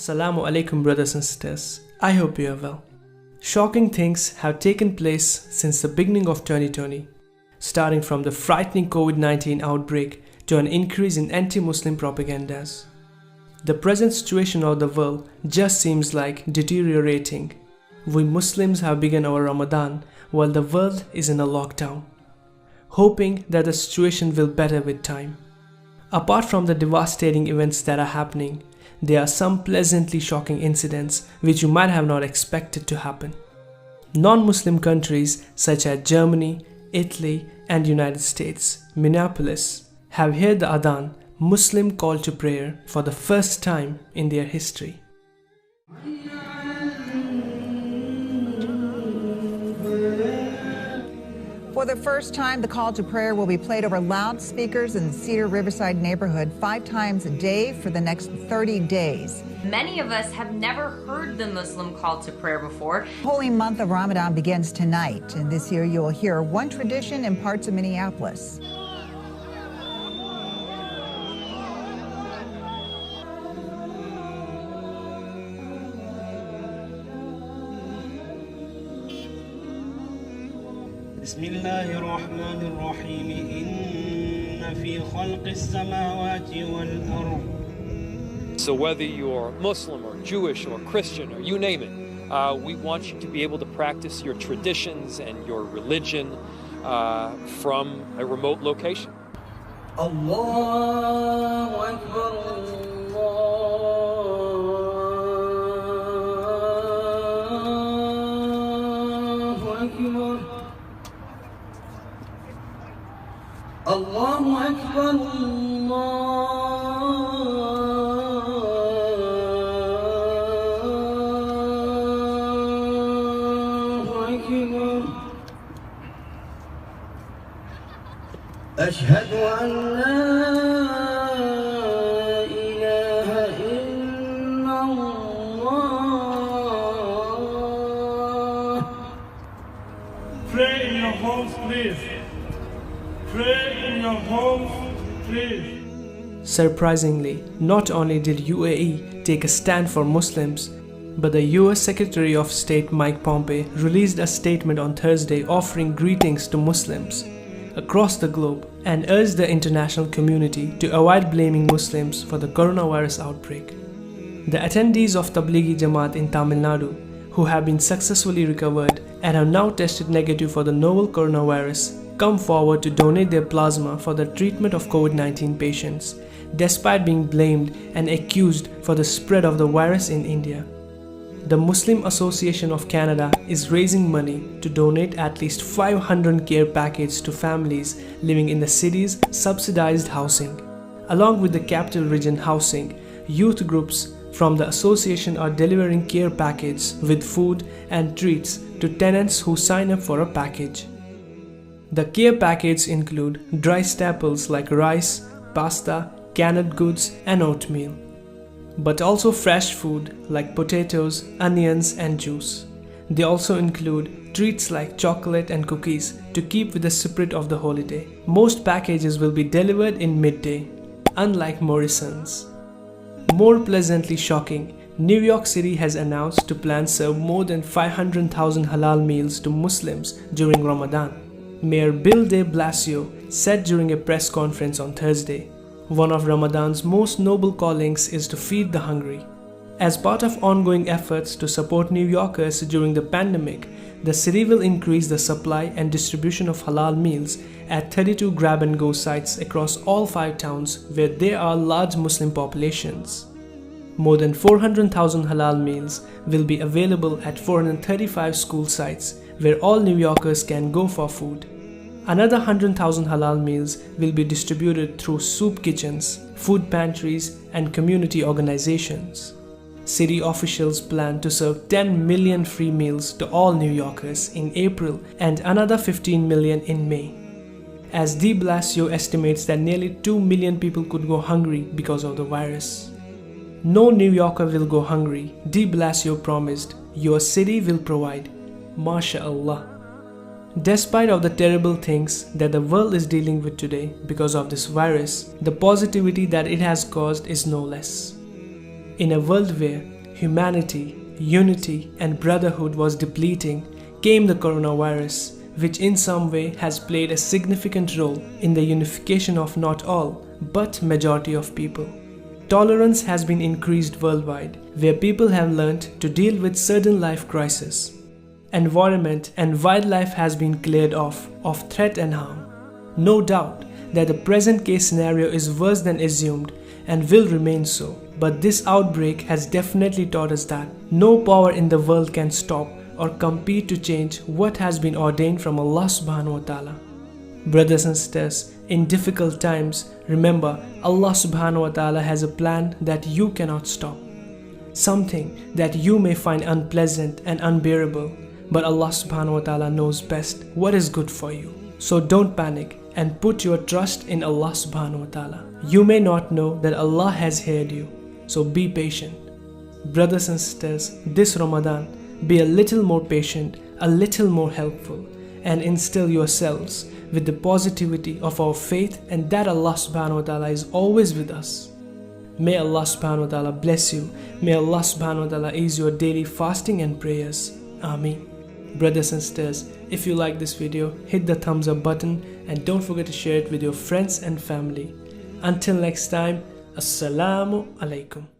Assalamu alaikum brothers and sisters, I hope you are well. Shocking things have taken place since the beginning of 2020, starting from the frightening COVID-19 outbreak to an increase in anti-Muslim propagandas. The present situation of the world just seems like deteriorating. We Muslims have begun our Ramadan while the world is in a lockdown, hoping that the situation will better with time. Apart from the devastating events that are happening, there are some pleasantly shocking incidents which you might have not expected to happen. Non-Muslim countries such as Germany, Italy and United States, Minneapolis, have heard the Adhan, Muslim call to prayer, for the first time in their history. For the first time, the call to prayer will be played over loudspeakers in the Cedar Riverside neighborhood 5 times a day for the next 30 days. Many of us have never heard the Muslim call to prayer before. The holy month of Ramadan begins tonight, and this year you'll hear one tradition in parts of Minneapolis. بسم الله الرحمن الرحيم إن في خلق السماوات والأرض. So whether you're Muslim or Jewish or Christian or you name it, we want you to be able to practice your traditions and your religion from a remote location. الله أكبر الله أكبر الله أكبر أشهد أن لا إله إلا الله. Pray in your homes, please. Pray in your homes, please. Surprisingly, not only did UAE take a stand for Muslims, but the US Secretary of State Mike Pompeo released a statement on Thursday offering greetings to Muslims across the globe and urged the international community to avoid blaming Muslims for the coronavirus outbreak. The attendees of Tablighi Jamaat in Tamil Nadu, who have been successfully recovered and have now tested negative for the novel coronavirus, come forward to donate their plasma for the treatment of COVID-19 patients, despite being blamed and accused for the spread of the virus in India. The Muslim Association of Canada is raising money to donate at least 500 care packages to families living in the city's subsidized housing. Along with the Capital Region Housing, youth groups from the association are delivering care packages with food and treats to tenants who sign up for a package. The care packages include dry staples like rice, pasta, canned goods and oatmeal, but also fresh food like potatoes, onions and juice. They also include treats like chocolate and cookies to keep with the spirit of the holiday. Most packages will be delivered in midday, unlike Morrison's. More pleasantly shocking, New York City has announced to plan serve more than 500,000 halal meals to Muslims during Ramadan. Mayor Bill de Blasio said during a press conference on Thursday, one of Ramadan's most noble callings is to feed the hungry. As part of ongoing efforts to support New Yorkers during the pandemic, the city will increase the supply and distribution of halal meals at 32 grab-and-go sites across all 5 towns where there are large Muslim populations. More than 400,000 halal meals will be available at 435 school sites where all New Yorkers can go for food. Another 100,000 halal meals will be distributed through soup kitchens, food pantries, and community organizations. City officials plan to serve 10 million free meals to all New Yorkers in April and another 15 million in May. As de Blasio estimates that nearly 2 million people could go hungry because of the virus. No New Yorker will go hungry, de Blasio promised. Your city will provide. MashaAllah. Despite of the terrible things that the world is dealing with today because of this virus, the positivity that it has caused is no less. In a world where humanity, unity and brotherhood was depleting, came the coronavirus, which in some way has played a significant role in the unification of not all, but majority of people. Tolerance has been increased worldwide, where people have learned to deal with certain life crises. Environment and wildlife has been cleared off of threat and harm. No doubt that the present case scenario is worse than assumed and will remain so, but this outbreak has definitely taught us that no power in the world can stop or compete to change what has been ordained from Allah subhanahu wa ta'ala. Brothers and sisters, in difficult times, remember Allah subhanahu wa ta'ala has a plan that you cannot stop. Something that you may find unpleasant and unbearable, but Allah subhanahu wa ta'ala knows best what is good for you. So don't panic and put your trust in Allah subhanahu wa ta'ala. You may not know that Allah has heard you, so be patient. Brothers and sisters, this Ramadan, be a little more patient, a little more helpful, and instill yourselves with the positivity of our faith and that Allah subhanahu wa ta'ala is always with us. May Allah subhanahu wa ta'ala bless you. May Allah subhanahu wa ta'ala ease your daily fasting and prayers. Ameen. Brothers and sisters, if you like this video, hit the thumbs up button and don't forget to share it with your friends and family. Until next time, Assalamu alaikum.